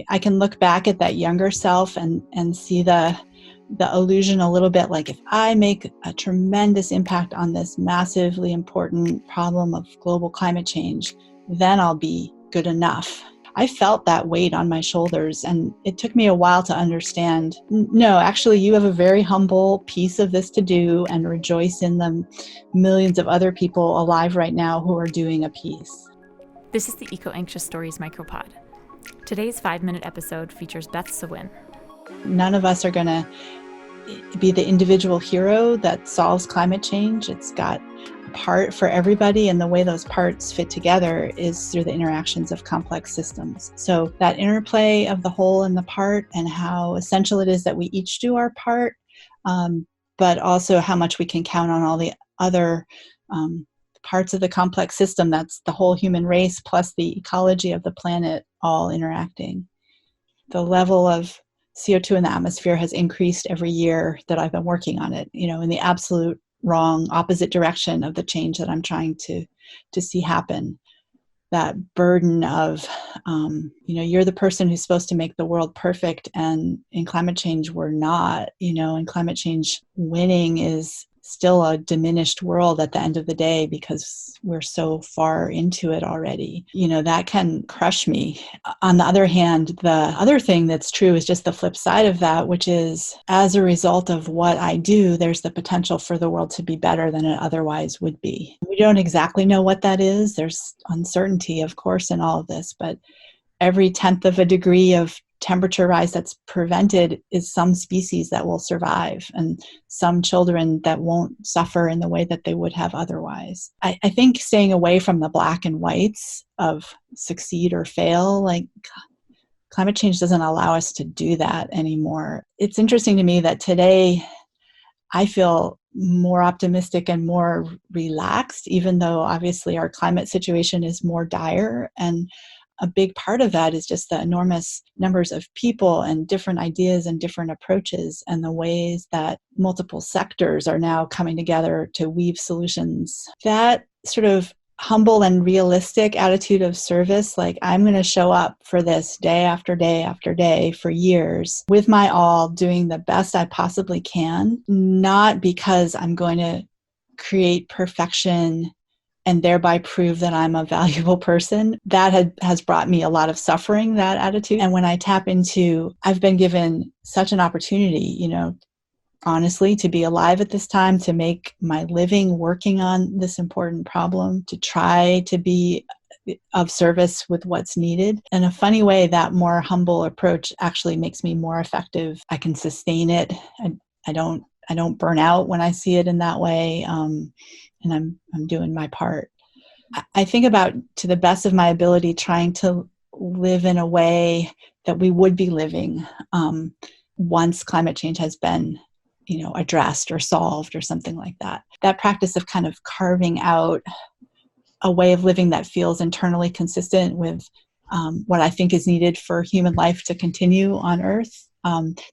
I can look back at that younger self and see the illusion a little bit, like if I make a tremendous impact on this massively important problem of global climate change, then I'll be good enough. I felt that weight on my shoulders, and it took me a while to understand, no, actually, you have a very humble piece of this to do, and rejoice in the millions of other people alive right now who are doing a piece. This is the Eco-Anxious Stories MicroPod. Today's 5-minute episode features Beth Sawin. None of us are going to be the individual hero that solves climate change. It's got a part for everybody, and the way those parts fit together is through the interactions of complex systems. So that interplay of the whole and the part, and how essential it is that we each do our part, but also how much we can count on all the other parts of the complex system, that's the whole human race plus the ecology of the planet, all interacting. The level of CO2 in the atmosphere has increased every year that I've been working on it, in the absolute wrong, opposite direction of the change that I'm trying to see happen. That burden of, you're the person who's supposed to make the world perfect, and in climate change, we're not. In climate change, winning is still a diminished world at the end of the day because we're so far into it already. That can crush me. On the other hand, the other thing that's true is just the flip side of that, which is as a result of what I do, there's the potential for the world to be better than it otherwise would be. We don't exactly know what that is. There's uncertainty, of course, in all of this, but every 1/10 of a degree of temperature rise that's prevented is some species that will survive, and some children that won't suffer in the way that they would have otherwise. I think staying away from the black and whites of succeed or fail, like climate change doesn't allow us to do that anymore. It's interesting to me that today I feel more optimistic and more relaxed, even though obviously our climate situation is more dire. And a big part of that is just the enormous numbers of people and different ideas and different approaches, and the ways that multiple sectors are now coming together to weave solutions. That sort of humble and realistic attitude of service, like I'm going to show up for this day after day after day for years with my all, doing the best I possibly can, not because I'm going to create perfection and thereby prove that I'm a valuable person. That has brought me a lot of suffering, that attitude. And when I tap into, I've been given such an opportunity, honestly, to be alive at this time, to make my living working on this important problem, to try to be of service with what's needed. In a funny way, that more humble approach actually makes me more effective. I can sustain it. I don't burn out when I see it in that way. And I'm doing my part. I think about, to the best of my ability, trying to live in a way that we would be living once climate change has been, addressed or solved or something like that. That practice of kind of carving out a way of living that feels internally consistent with what I think is needed for human life to continue on Earth.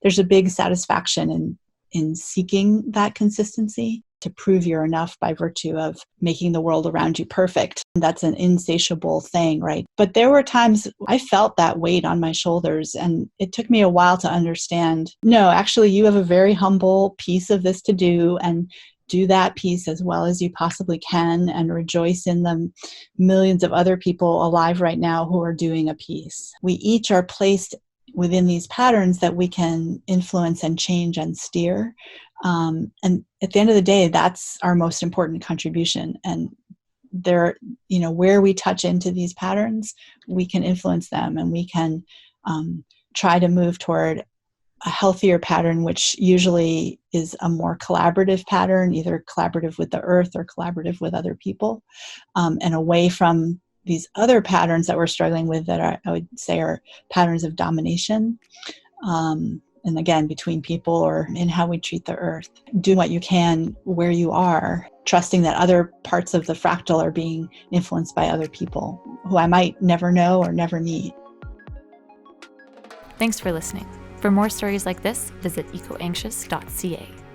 There's a big satisfaction in seeking that consistency, to prove you're enough by virtue of making the world around you perfect. That's an insatiable thing, right? But there were times I felt that weight on my shoulders, and it took me a while to understand, no, actually, you have a very humble piece of this to do, and do that piece as well as you possibly can, and rejoice in the millions of other people alive right now who are doing a piece. We each are placed within these patterns that we can influence and change and steer. And at the end of the day, that's our most important contribution. And there, where we touch into these patterns, we can influence them, and we can try to move toward a healthier pattern, which usually is a more collaborative pattern, either collaborative with the earth or collaborative with other people, and away from these other patterns that we're struggling with that I would say are patterns of domination. And again, between people or in how we treat the earth. Do what you can where you are, trusting that other parts of the fractal are being influenced by other people who I might never know or never meet. Thanks for listening. For more stories like this, visit ecoanxious.ca.